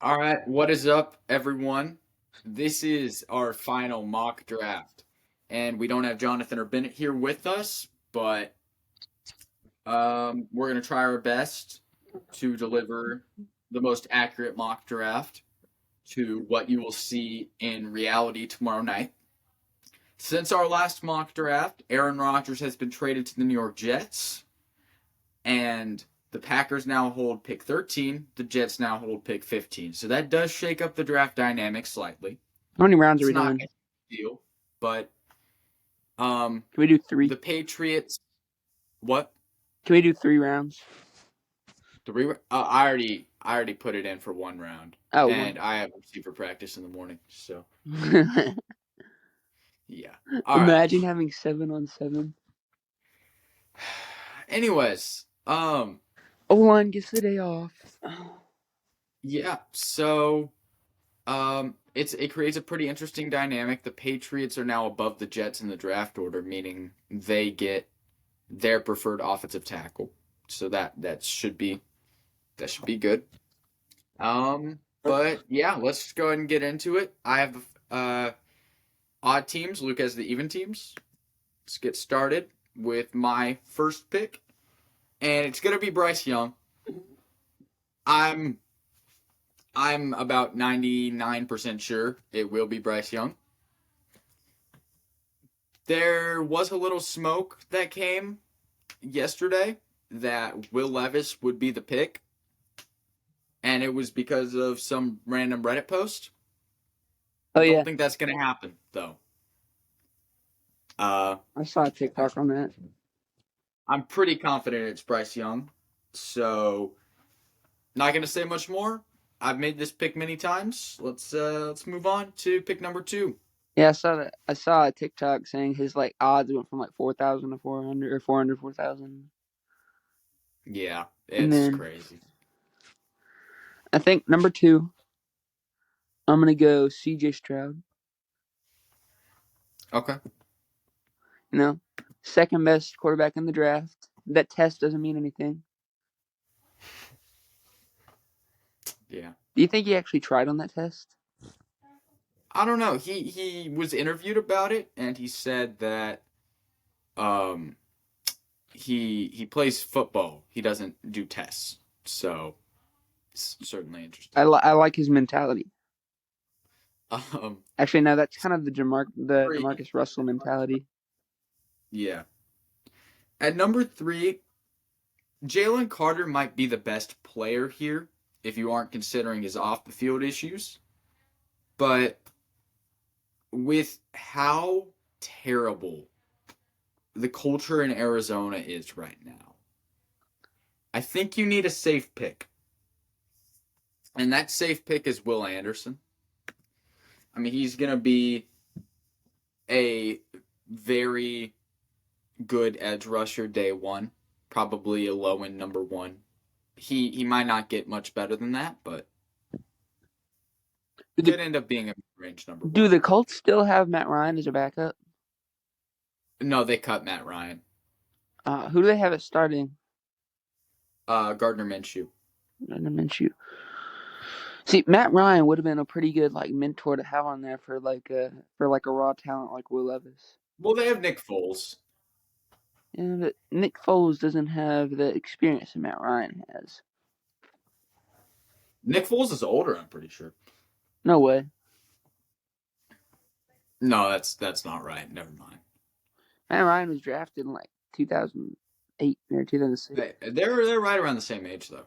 All right, what is up, everyone? This is our final mock draft, and we don't have Jonathan or Bennett here with us, but we're gonna try our best to deliver the most accurate mock draft to what you will see in reality tomorrow night. Since our last mock draft, Aaron Rodgers has been traded to the New York Jets, and the Packers now hold pick 13. The Jets now hold pick 15. So that does shake up the draft dynamic slightly. How many rounds are It's we not doing? a deal, but Can we do three? the Patriots. What Can we do 3 rounds? three? I already put it in for one round, Oh, and one. I have receiver practice in the morning. So yeah. All right. Imagine having 7-on-7. Anyways, O-line gets the day off. yeah. So it creates a pretty interesting dynamic. The Patriots are now above the Jets in the draft order, meaning they get their preferred offensive tackle. So that should be good. But yeah, let's go ahead and get into it. I have odd teams. Luke has the even teams. Let's get started with my first pick, and it's gonna be Bryce Young. I'm I'm about 99% sure it will be Bryce Young. There was a little smoke that came yesterday that Will Levis would be the pick, and it was because of some random Reddit post. Oh, Don't yeah. think that's gonna happen though. Uh, I saw a TikTok on that. I'm pretty confident it's Bryce Young, so not gonna say much more. I've made this pick many times. Let's move on to pick number two. Yeah, I saw that. I saw a TikTok saying his odds went from 4,000 to 400 or 400 4,000. Yeah, And it's then crazy. I think number 2, I'm gonna go CJ Stroud. Okay. You know, second best quarterback in the draft. That test doesn't mean anything. Yeah. Do you think he actually tried on that test? I don't know. He was interviewed about it, and he said that um he plays football. He doesn't do tests. So it's certainly interesting. I like his mentality. Um, Actually, no, that's kind of the three. Demarcus Russell mentality. Yeah. At number three, Jalen Carter might be the best player here if you aren't considering his off the field issues. But with how terrible the culture in Arizona is right now, I think you need a safe pick. And that safe pick is Will Anderson. I mean, he's going to be a very good edge rusher day one, probably a low end number one. He might not get much better than that, but Do the, could end up being a range number do one. the Colts still have Matt Ryan as a backup? No, they cut Matt Ryan. Who do they have at starting? Gardner Minshew. Minshew. See, Matt Ryan would have been a pretty good mentor to have on there for a raw talent like Will Levis. Well, they have Nick Foles. Yeah, but Nick Foles doesn't have the experience that Matt Ryan has. Nick Foles is older, I'm pretty sure. No way. No, that's not right. Never mind. Matt Ryan was drafted in 2008 or 2006. They're right around the same age though.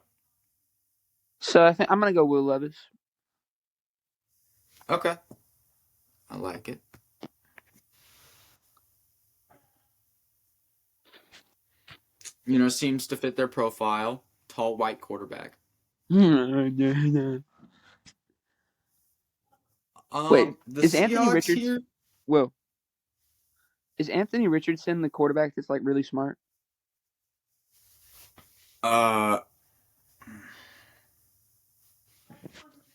So I think I'm gonna go Will Levis. Okay, I like it. Seems to fit their profile. Tall white quarterback. Wait, The is Anthony Seahawks Richards? here. Whoa, is Anthony Richardson the quarterback that's really smart? Uh,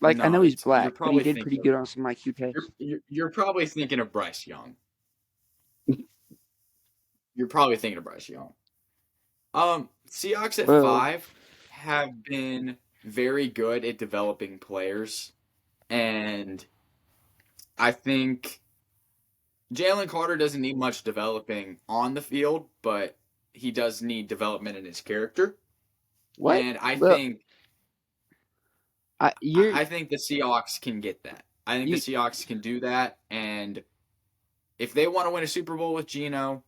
I no, know he's it's you're black, but he probably did pretty thinking good on some IQ you're, tests. you're you're probably thinking of Bryce Young. You're probably thinking of Bryce Young. Seahawks at Whoa. 5 have been very good at developing players, and I think Jalen Carter doesn't need much developing on the field, but he does need development in his character. What? And I Well, think you're I think the Seahawks can get that. I think the you. Seahawks can do that, and if they want to win a Super Bowl with Geno,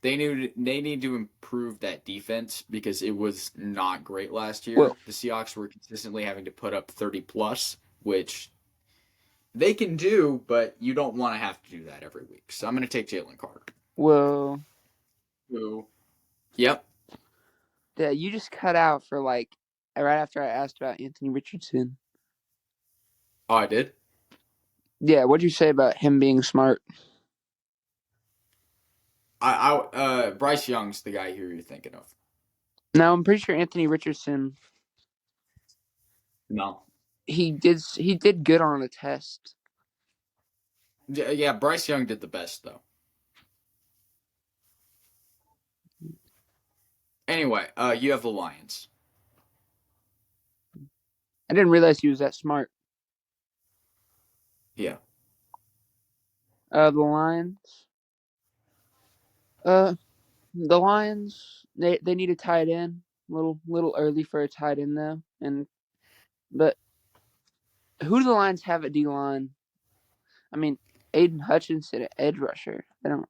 they need to improve that defense because it was not great last Well, year. The Seahawks were consistently having to put up 30 plus, which they can do, but you don't want to have to do that every week. So I'm going to take Jalen Carter. well, Who? Yep. yeah, you just cut out for like right after I asked about Anthony Richardson. Oh, I did. Yeah, what'd you say about him being smart? Bryce Young's the guy who you're thinking of. Now I'm pretty sure Anthony Richardson No. he did good on a test. Yeah, Bryce Young did the best though. Anyway, you have the Lions. I didn't realize he was that smart. Yeah. The Lions. Uh, the Lions. They need a tight end. Little early for a tight end though. But who do the Lions have at D line? I mean, Aiden Hutchinson at edge rusher. They don't.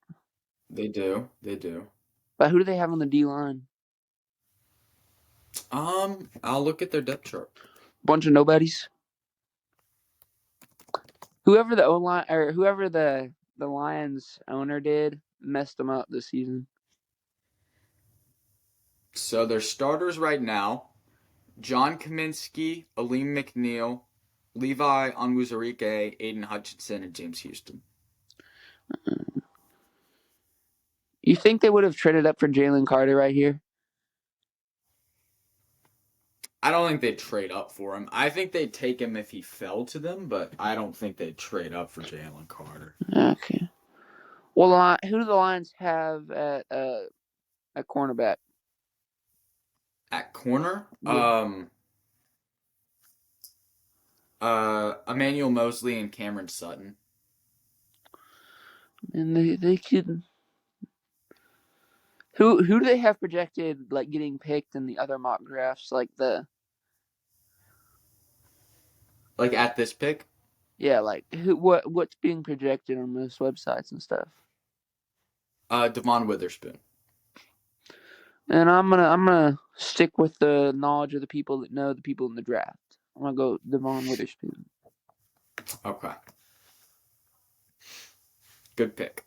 They do. They do. But who do they have on the D line? I'll look at their depth chart. Bunch of nobodies. Whoever the O line or whoever the Lions owner did messed them up this season. So their starters right now: John Kaminsky, Aleem McNeil, Levi Onwuzurike, Aiden Hutchinson, and James Houston. You think they would have traded up for Jalen Carter right here? I don't think they'd trade up for him. I think they'd take him if he fell to them, but I don't think they'd trade up for Jalen Carter. Okay. Well, who do the Lions have at cornerback? At corner, Yeah, Emmanuel Mosley and Cameron Sutton. and they could. Who do they have projected like getting picked in the other mock drafts? Like Like at this pick, like what's being projected on most websites and stuff. Devon Witherspoon. And I'm gonna stick with the knowledge of the people that know the people in the draft. I'm gonna go Devon Witherspoon. Okay, good pick.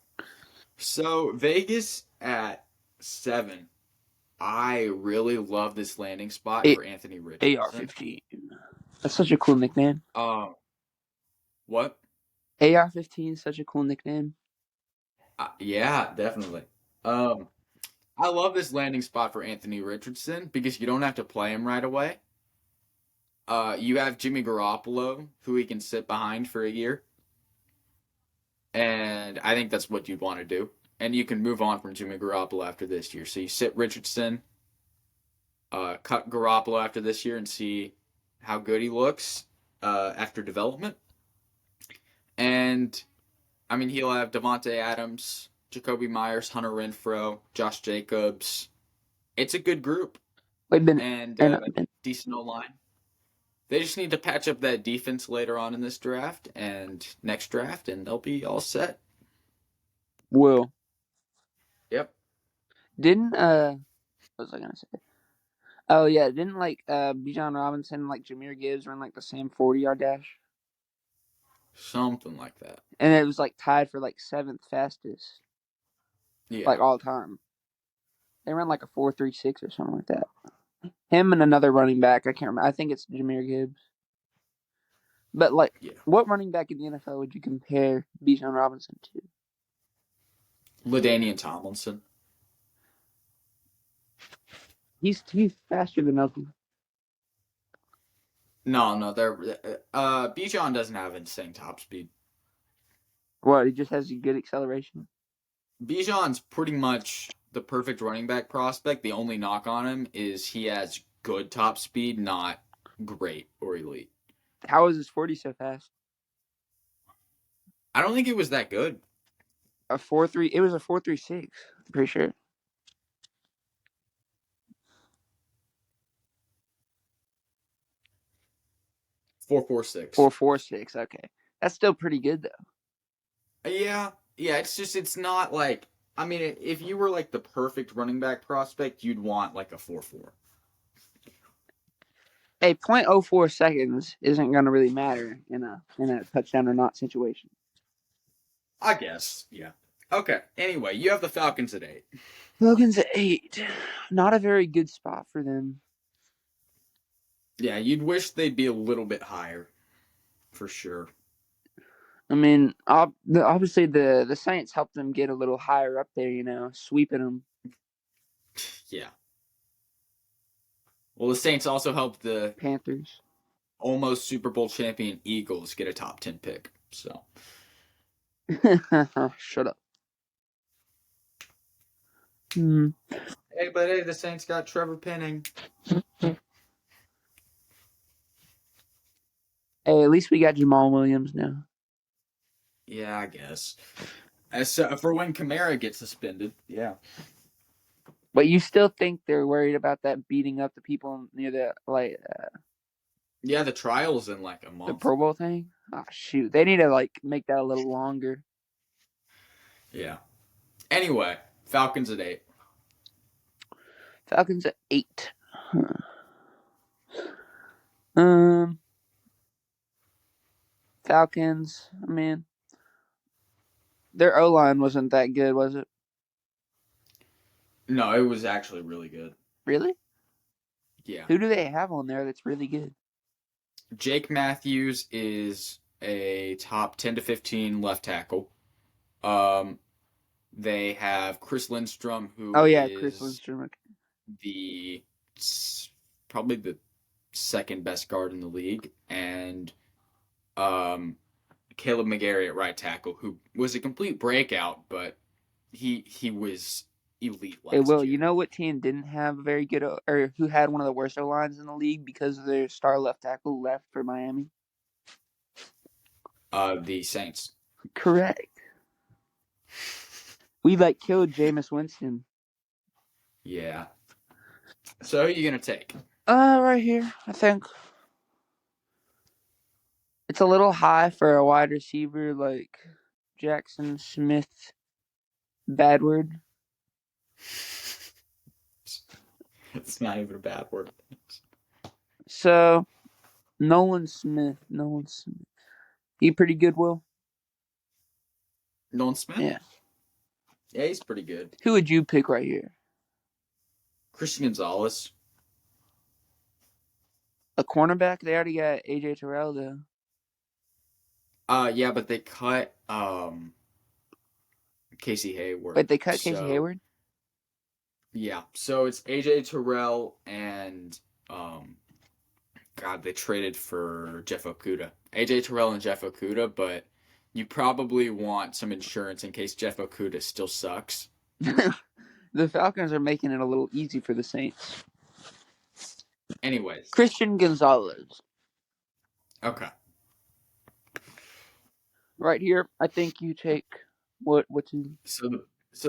So Vegas at 7. I really love this landing spot A for Anthony Richardson. AR-15. That's such a cool nickname. Um, what? AR-15 is such a cool nickname. Yeah, definitely. Um, I love this landing spot for Anthony Richardson because you don't have to play him right away. You have Jimmy Garoppolo, who he can sit behind for a year, and I think that's what you'd want to do. And you can move on from Jimmy Garoppolo after this year. So you sit Richardson, cut Garoppolo after this year, and see how good he looks after development. And I mean, he'll have Devontae Adams, Jacoby Myers, Hunter Renfro, Josh Jacobs. It's a good group Wait, Ben, and and Ben. decent O line. They just need to patch up that defense later on in this draft and next draft, and they'll be all set. Will Yep. didn't what was I gonna say? Oh yeah, didn't like Bijan Robinson and like Jameer Gibbs run like the same 40-yard dash, Something like that. and it was like tied for like seventh fastest Yeah. like all time. They ran like a 4.36 or something like that. Him and another running back, I can't remember. I think it's Jameer Gibbs. But like, Yeah. what running back in the NFL would you compare Bijan Robinson to? LaDainian Tomlinson. He's faster than Oakland. No, they're Bijan doesn't have insane top speed. What? He just has a good acceleration. Bijan's pretty much the perfect running back prospect. The only knock on him is he has good top speed, not great or elite. How was his 40 so fast? I don't think it was that good. A 4.3. It was a 4.36. I'm pretty sure. 4.46. 4.46. Okay, that's still pretty good though. Yeah, yeah. It's not like. I mean, if you were like the perfect running back prospect, you'd want like a 4.4. Hey, 0.04 seconds isn't going to really matter in a touchdown or not situation. I guess. Yeah. Okay. Anyway, you have the Falcons at 8. Falcons at 8. Not a very good spot for them. Yeah, you'd wish they'd be a little bit higher, for sure. I mean, obviously the Saints helped them get a little higher up there, sweeping them. Yeah. Well, the Saints also helped the Panthers. almost Super Bowl champion Eagles get a top 10 pick. So, Shut up. Hmm. hey, the Saints got Trevor Penning. Hey, at least we got Jamal Williams now. Yeah, I guess. As for when Kamara gets suspended, yeah. But you still think they're worried about that beating up the people near Yeah, the trial's in like a the month. Pro Bowl thing? Oh shoot, they need to make that a little longer. Yeah. Anyway, Falcons at 8. Falcons at 8. Huh. Um, Falcons. I mean, their O line wasn't that good, was it? No, it was actually really good. Really? Yeah. Who do they have on there that's really good? Jake Matthews is a top 10 to 15 left tackle. Um, they have Chris Lindstrom, Oh who yeah, Chris is Lindstrom. the probably the second best guard in the league, and um, Caleb McGarry at right tackle, who was a complete breakout, but he was elite Hey, last Will, you year. know what team didn't have a very good, or who had one of the worst O lines in the league because their star left tackle left for Miami? The Saints. Correct. We killed Jameis Winston. Yeah. So who are you gonna take? Right here, I think it's a little high for a wide receiver like Jackson Smith. Badward. It's not even a bad word. So Nolan Smith. Nolan Smith. He pretty good, Will. Nolan Smith? Yeah. Yeah, he's pretty good. Who would you pick right here? Christian Gonzalez. A cornerback? They already got AJ Terrell though. Yeah, but they cut Casey Wait, Hayward. they cut Casey So Hayward? yeah, so it's AJ Terrell and God, they traded for Jeff Okuda. AJ Terrell and Jeff Okuda, but you probably want some insurance in case Jeff Okuda still sucks. The Falcons are making it a little easy for the Saints. Anyways, Christian Gonzalez. okay. Right here, I think you take what's his So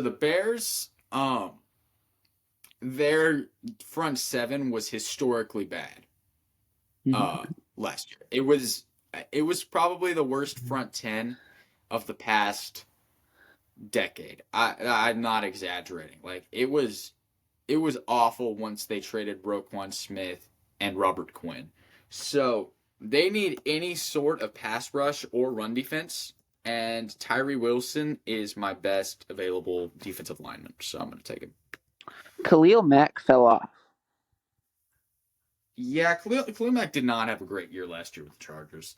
the Bears, their front seven was historically bad. Last year. It was probably the worst front 10 of the past decade. I'm not exaggerating. Like it was awful once they traded Roquan Smith and Robert Quinn. So they need any sort of pass rush or run defense, and Tyree Wilson is my best available defensive lineman. So I'm gonna take him. Khalil Mack fell off. Yeah, Khalil Mack did not have a great year last year with the Chargers.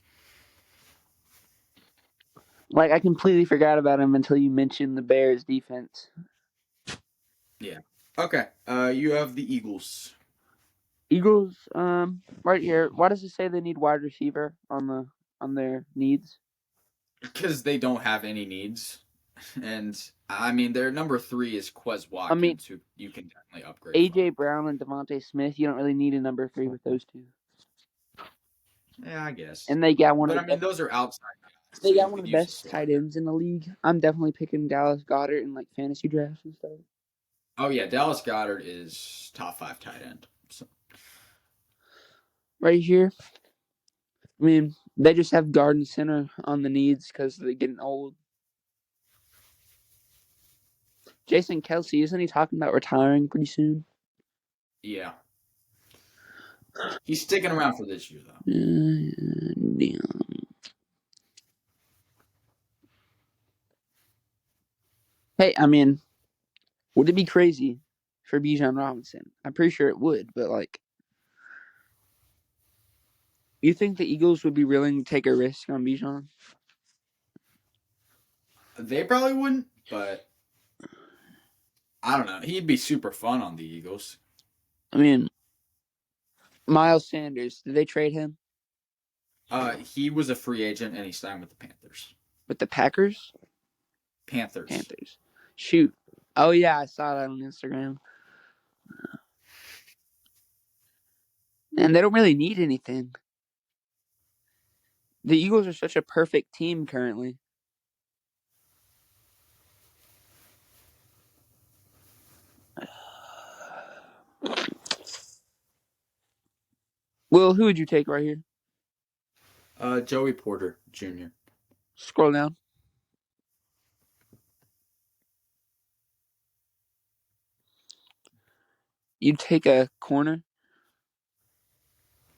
I completely forgot about him until you mentioned the Bears defense. Yeah. Okay. You have the Eagles. Eagles, right here. Why does it say they need wide receiver on their needs? Because they don't have any needs. And I mean, their number 3 is Quez I mean, Watkins, who you can definitely upgrade from. AJ Brown and Devontae Smith. You don't really need a number 3 with those two. Yeah, I guess. And they got one of But the I mean, best. those are outside guys, They so got you one of could the use a best tight slider. ends in the league. I'm definitely picking Dallas Goddard in like fantasy drafts and stuff. Oh yeah, Dallas Goddard is top 5 tight end. So Right here, I mean, they just have guard and center on the needs because they're getting old. Jason Kelsey, isn't he talking about retiring pretty soon? yeah, he's sticking around for this year though. Damn. Hey, I mean, would it be crazy for Bijan Robinson? I'm pretty sure it would, but like, you think the Eagles would be willing to take a risk on Bijan? They probably wouldn't, but I don't know. He'd be super fun on the Eagles. I mean, Miles Sanders, did they trade him He was a free agent and he signed with the Panthers. with the Packers? Panthers. Panthers. Shoot. Oh yeah, I saw that on Instagram. And they don't really need anything. The Eagles are such a perfect team currently. Well, who would you take right here? Joey Porter Jr. Scroll down. You'd take a corner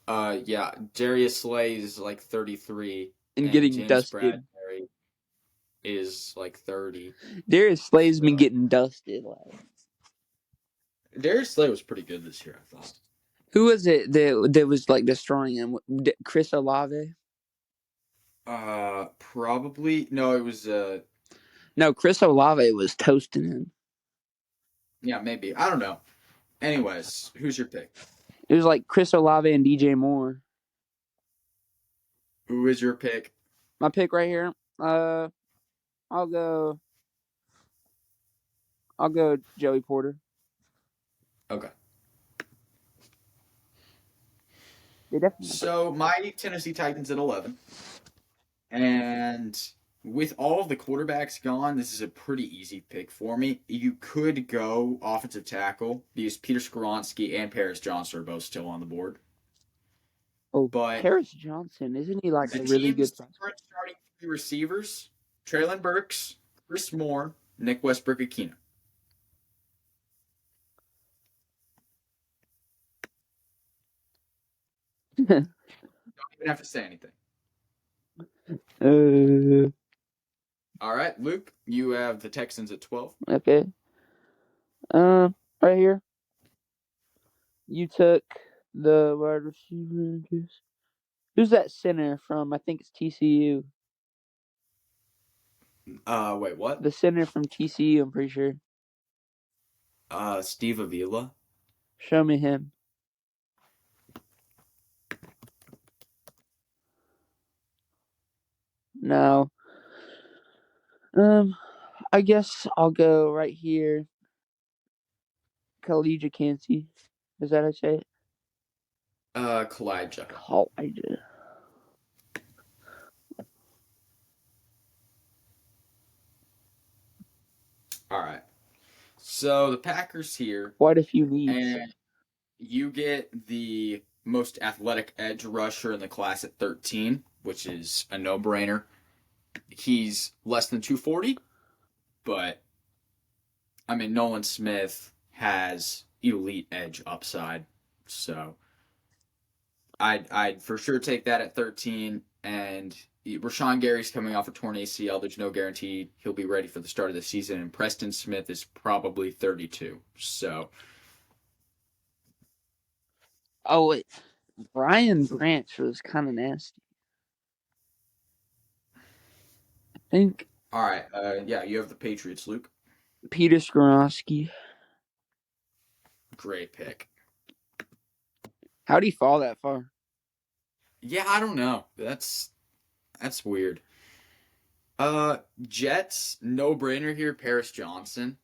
Yeah, Darius Slay is like 33, and and getting James dusted. Bradbury is like 30. Darius Slay's been So getting dusted. Like, Darius Slay was pretty good this year, I thought. who was it that was like destroying him? Chris Olave? Probably no. It was No, Chris Olave was toasting him. yeah, maybe I don't know. Anyways, who's your pick? It was like Chris Olave and DJ Moore. Who is your pick? My pick right here. I'll go. I'll go Joey Porter. Okay. They definitely have. So my Tennessee Titans at 11, and with all of the quarterbacks gone, this is a pretty easy pick for me. You could go offensive tackle because Peter Skoronski and Paris Johnson are both still on the board, Oh, but Paris Johnson, isn't he like the a really good team's prospect? current starting 3 receivers: Traylon Burks, Chris Moore, Nick Westbrook-Akina. Don't even have to say anything. uh, All right, Luke, you have the Texans at 12. okay. Right here. You took the wide receiver. I guess. Who's that center from? I think it's TCU. Wait, what? The center from TCU. I'm pretty sure. Steve Avila. Show me him. No. I guess I'll go right here. Khalija Kancey. Is that how I say it? Kalijah. Khalija. All right. So the Packers here, Quite a few needs. and you get the most athletic edge rusher in the class at 13, which is a no-brainer. He's less than 240, but I mean Nolan Smith has elite edge upside, so I'd for sure take that at 13. And Rashawn Gary's coming off a torn ACL. There's no guarantee he'll be ready for the start of the season. And Preston Smith is probably 32. So Oh wait, Brian Branch was kind of nasty. I think all right, yeah, you have the Patriots, Luke. Peter Skoronski. Great pick. How'd he fall that far? Yeah, I don't know. That's weird. Jets, no brainer here. Paris Johnson.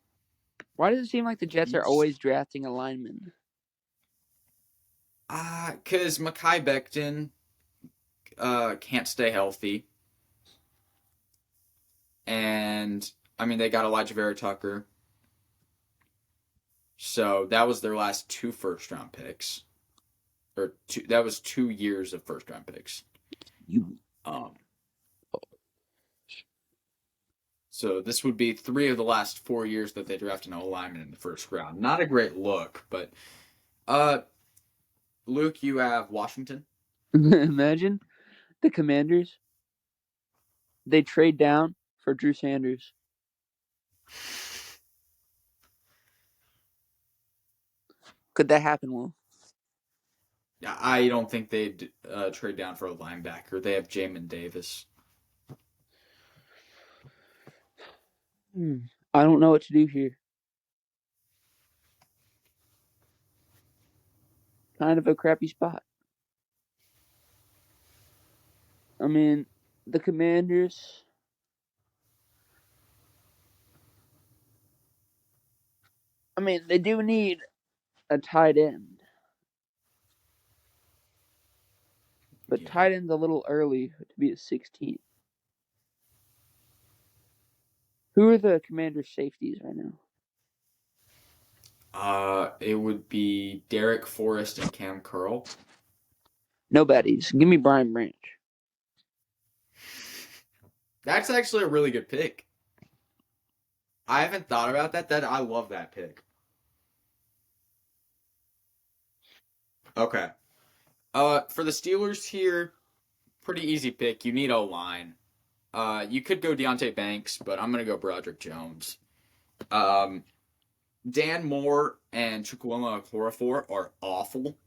Why does it seem like the Jets are He's always drafting a lineman? because Mekhi Becton can't stay healthy, and I mean they got Elijah Vera Tucker, so that was their last two first round picks, or two. That was 2 years of first round picks. You. Um, so this would be 3 of the last 4 years that they drafted an O lineman in the first round. Not a great look, but uh, Luke, you have Washington. Imagine the Commanders. They trade down for Drew Sanders. Could that happen, Will? I don't think they'd trade down for a linebacker. They have Jamin Davis. I don't know what to do here. Kind of a crappy spot. I mean, the Commanders. I mean, they do need a tight end, but Yeah. tight end's a little early to be a 16. Who are the Commanders' safeties right now? It would be Derek Forrest and Cam Curl. No baddies. Give me Brian Branch. That's actually a really good pick. I haven't thought about that. I love that pick. Okay. For the Steelers here, pretty easy pick. You need O line. You could go Deontay Banks, but I'm gonna go Broderick Jones. Um, Dan Moore and Chukwuma Okorafor are awful.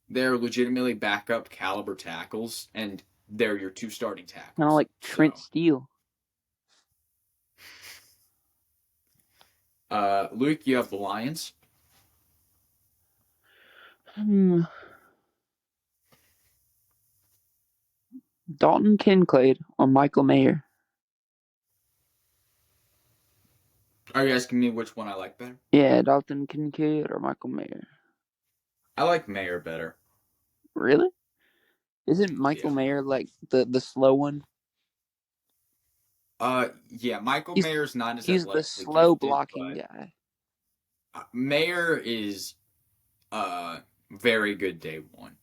They're legitimately backup caliber tackles, and they're your two starting Kind of tackles. like Trent So, Steele. Luke, you have the Lions. Hmm. Dalton Kincaid or Michael Mayer? Are you asking me which one I like better? Yeah, Dalton Kincaid or Michael Mayer. I like Mayer better. Really? Isn't Michael Yeah. Mayer like the slow one? Yeah. Michael He's Mayer's not as he's the athletically slow gifted, blocking but guy. Mayer is uh very good day one.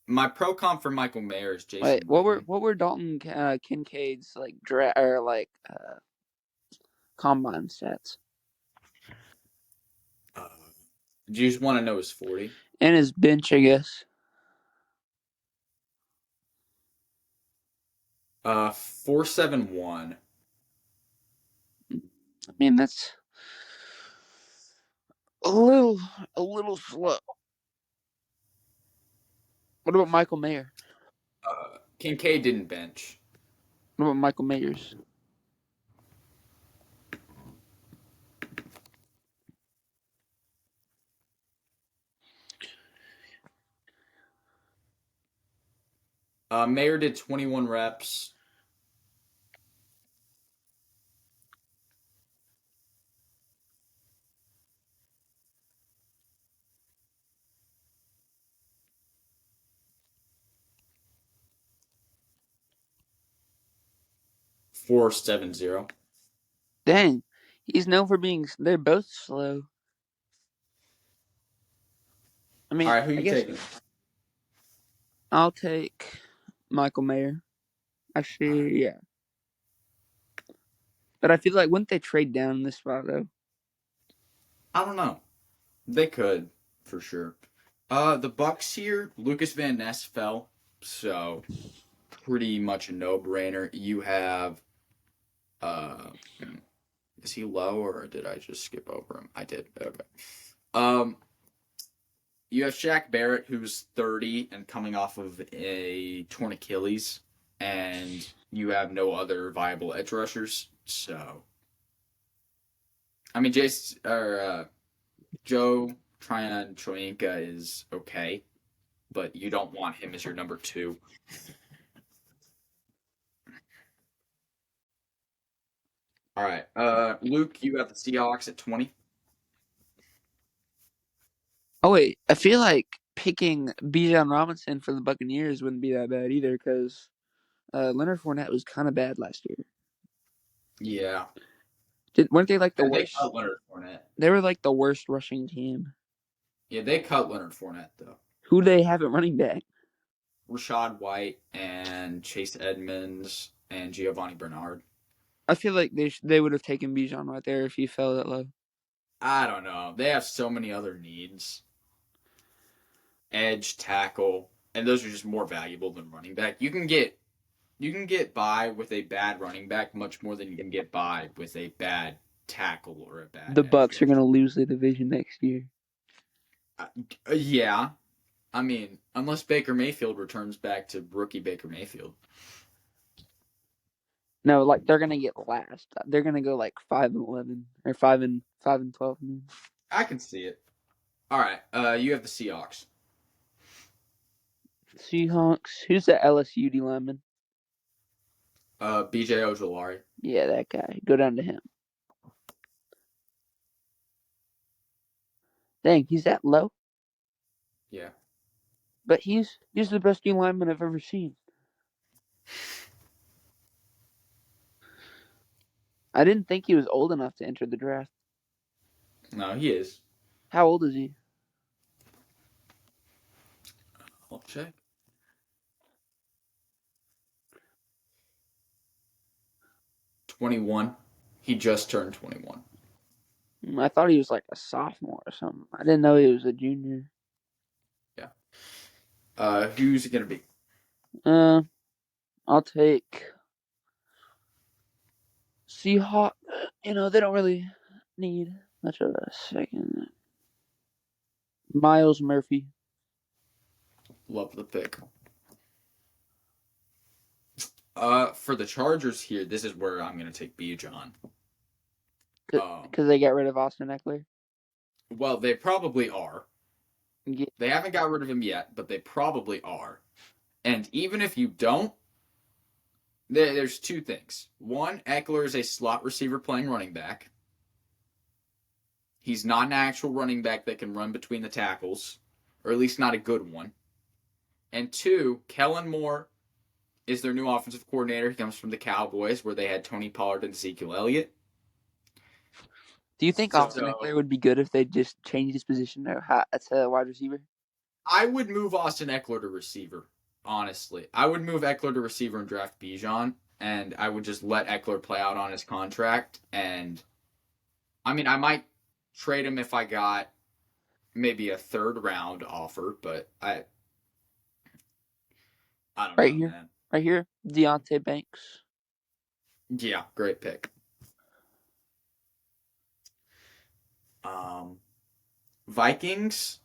My pro comp for Michael Mayer is Wait, Jason Witten. what were Dalton Kincaid's like combine stats Uh, do you just want to know his 40? and his bench? I guess. 471. I mean that's a little a little slow. What about Michael Mayer? Kincaid didn't bench. What about Michael Mayers? Mayer did 21 reps. Four seven zero. Dang, he's known for being. They're both slow. I All mean, right, who I you guess taking? I'll take Michael Mayer. All right. Actually, yeah. But I feel like wouldn't they trade down in this spot though? I don't know. They could for sure. The Bucks here. Lucas Van Ness fell, so pretty much a no-brainer. You have uh, is he low or did I just skip over him? I did. Okay. Um, you have Shaq Barrett, who's 30 and coming off of a torn Achilles, and you have no other viable edge rushers. So, I mean, Joe Tryon Choinka is okay, but you don't want him as your number two. All right, Luke, you have the Seahawks at 20. Oh wait, I feel like picking Bijan Robinson for the Buccaneers wouldn't be that bad either, because Leonard Fournette was kind of bad last year. Yeah. Weren't they like the And they worst? cut Leonard Fournette. They were like the worst rushing team. Yeah, they cut Leonard Fournette, though. Who do they have at running back? Rashad White and Chase Edmonds and Giovanni Bernard. I feel like they would have taken Bijan right there if he fell that low. I don't know. They have so many other needs. Edge, tackle, and those are just more valuable than running back. You can get by with a bad running back much more than you can get by with a bad tackle or a bad The edge Bucks are rusher. gonna lose the division next year. Yeah, I mean, unless Baker Mayfield returns back to rookie Baker Mayfield. No, like they're gonna get last. They're gonna go like 5-11 or 5-12. I mean. I can see it. All right, you have the Seahawks. Seahawks. Who's the LSU D lineman? BJ Ojolari. Yeah, that guy. Go down to him. Dang, he's that low, Yeah. but he's the best D lineman I've ever seen. I didn't think he was old enough to enter the draft. No, he is. How old is he? I'll check. 21. He just turned 21. I thought he was like a sophomore or something. I didn't know he was a junior. Yeah. Who's it gonna be? I'll take Seahawks. They don't really need much of a second. Miles Murphy. Love the pick. For the Chargers here, this is where I'm gonna take Bijan. Because they got rid of Austin Eckler. Well, they probably are. Yeah. They haven't got rid of him yet, but they probably are. And even if you don't, there's two things. One, Eckler is a slot receiver playing running back. He's not an actual running back that can run between the tackles, or at least not a good one. And two, Kellen Moore is their new offensive coordinator. He comes from the Cowboys, where they had Tony Pollard and Ezekiel Elliott. Do you think Austin Eckler would be good if they just changed his position to wide receiver? I would move Austin Eckler to receiver, honestly. I would move Eckler to receiver and draft Bijan, and I would just let Eckler play out on his contract. And, I mean, I might trade him if I got maybe a third-round offer, but I don't Right know, here. man. Right here. Deontay Banks. Yeah, great pick. Vikings.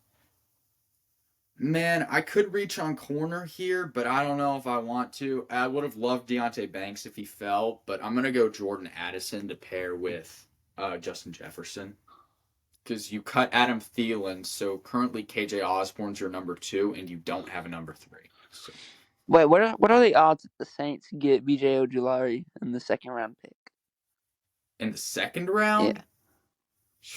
Man, I could reach on corner here, but I don't know if I want to. I would have loved Deontay Banks if he fell, but I'm going to go Jordan Addison to pair with Justin Jefferson. Because you cut Adam Thielen, so currently KJ Osborne's your number 2, and you don't have a number 3. So. Wait, what are the odds that the Saints get BJ Ojulari in the second round pick? In the second round? Yeah.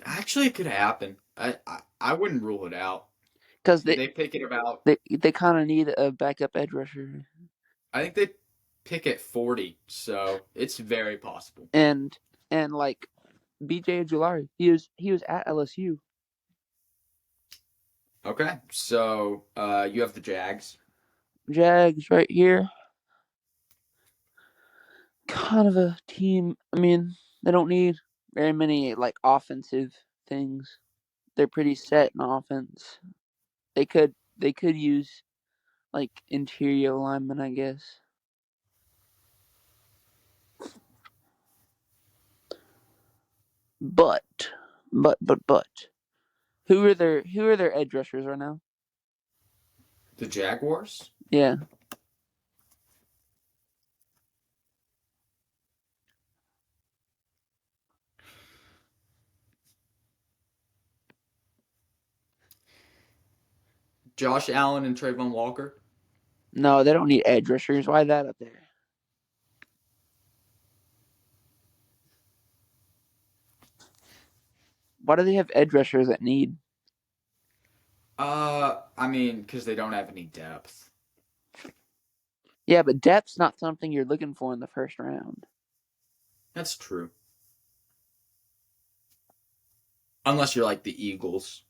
Actually, it could happen. I wouldn't rule it out. Because they pick it about. They kind of need a backup edge rusher. I think they pick at 40, so it's very possible. And like BJ Ojulari, he was at LSU. Okay, so you have the Jags. Jags right here. Kind of a team. I mean, they don't need very many like offensive things. They're pretty set in offense. They could use like interior linemen, I guess. But who are their edge rushers right now? The Jaguars? Yeah. Josh Allen and Trayvon Walker? No, they don't need edge rushers. Why that up there? Why do they have edge rushers that need? I mean, because they don't have any depth. Yeah, but depth's not something you're looking for in the first round. That's true. Unless you're like the Eagles.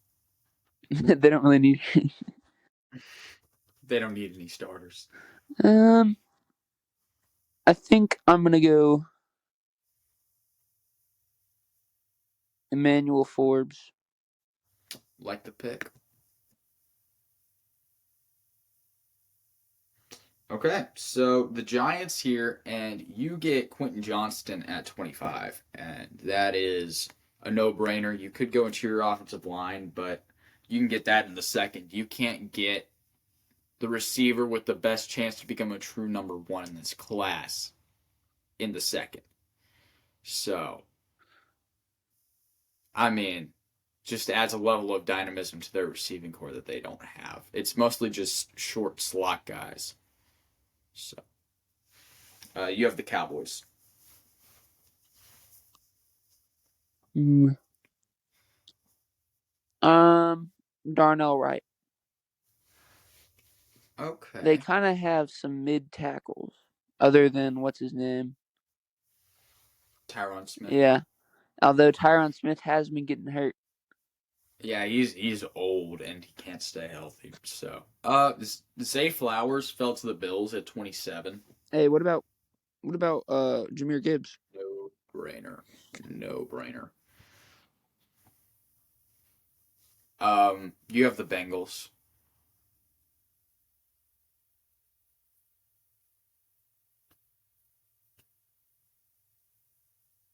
They don't really need. They don't need any starters. um, I think I'm gonna go Emmanuel Forbes. Like the pick. Okay, so the Giants here, and you get Quentin Johnston at 25, and that is a no-brainer. You could go into your offensive line, but you can get that in the second. You can't get the receiver with the best chance to become a true number one in this class in the second. So, I mean, just adds a level of dynamism to their receiving core that they don't have. It's mostly just short slot guys. So, you have the Cowboys. Mm. Darnell Wright. They Okay. kind of have some mid tackles, other than what's his name. Tyron Smith. Yeah, although Tyron Smith has been getting hurt. Yeah, he's old and he can't stay healthy. So, Zay Flowers fell to the Bills at 27. Hey, what about Jameer Gibbs? No brainer. No brainer. You have the Bengals.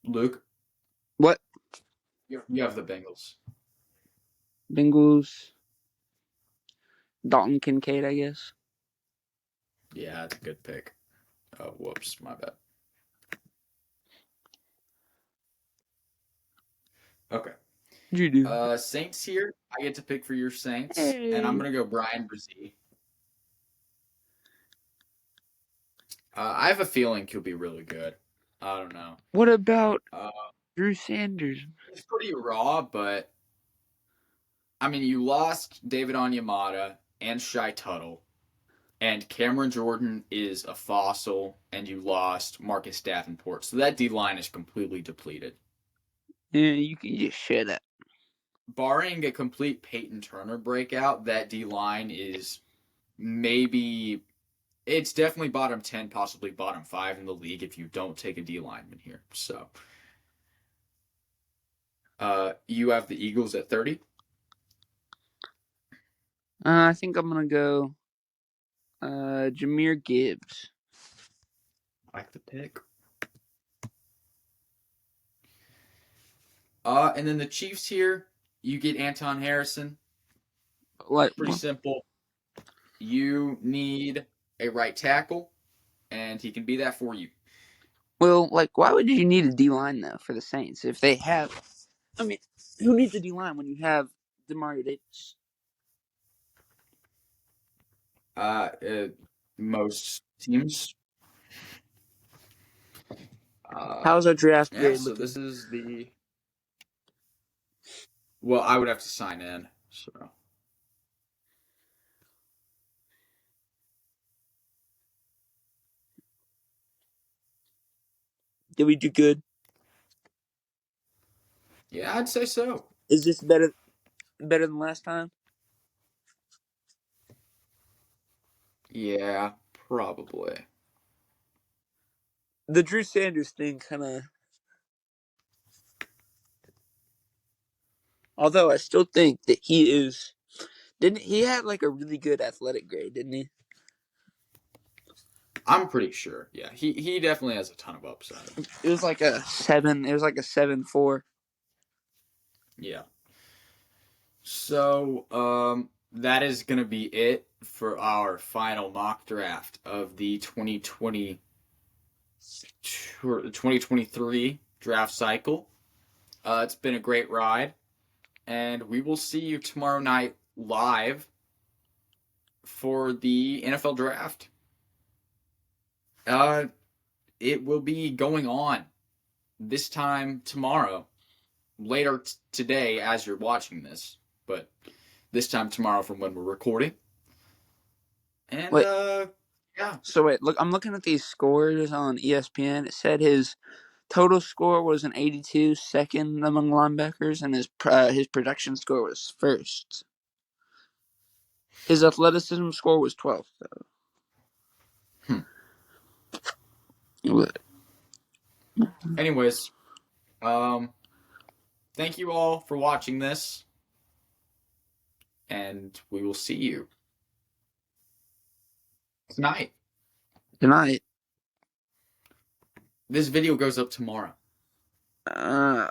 Luke, What? you have the Bengals. Bengals. Dalton Kincaid, I guess. Yeah, that's a good pick. Oh, whoops, my bad. Okay. What'd you do? Saints here. I get to pick for your Saints, and I'm Hey. gonna go Brian Brzee. I have a feeling he'll be really good. I don't know. What about Uh, Drew Sanders? he's pretty raw, but I mean, you lost David Onyemata and Shy Tuttle, and Cameron Jordan is a fossil, and you lost Marcus Davenport, so that D line is completely depleted. Yeah, you can just shut up. Barring a complete Peyton Turner breakout, that D line is maybe it's definitely bottom 10, possibly bottom 5 in the league if you don't take a D lineman here. So, you have the Eagles at 30. I think I'm gonna go Jameer Gibbs. Like the pick. And then the Chiefs here, you get Anton Harrison. Like, Pretty simple. You need a right tackle, and he can be that for you. well, like, why would you need a D line though for the Saints if they have? I mean, who needs a D line when you have Demario Davis? Uh, uh Most teams. Uh, How's our draft yeah. grade So looking? this is the. Well, I would have to sign in. So Did we do good? yeah, I'd say so. Is this better than last time? Yeah, probably. The Drew Sanders thing kind of. Although I still think that he is. Didn't he had like a really good athletic grade? Didn't he? I'm pretty sure. Yeah, he definitely has a ton of upside. It was like a 7. It was like a 7.4. Yeah. So, that is going to be it for our final mock draft of the 2023 draft cycle. It's been a great ride, and we will see you tomorrow night live for the NFL draft. Uh, it will be going on this time tomorrow, later today as you're watching this, but this time tomorrow from when we're recording. And Wait, yeah. so wait, look, I'm looking at these scores on ESPN. It said his total score was an 82, second among linebackers, and his production score was first. His athleticism score was 12th, Hmm. though. Anyways, thank you all for watching this, and we will see you tonight. Good night. This video goes up tomorrow. Uh,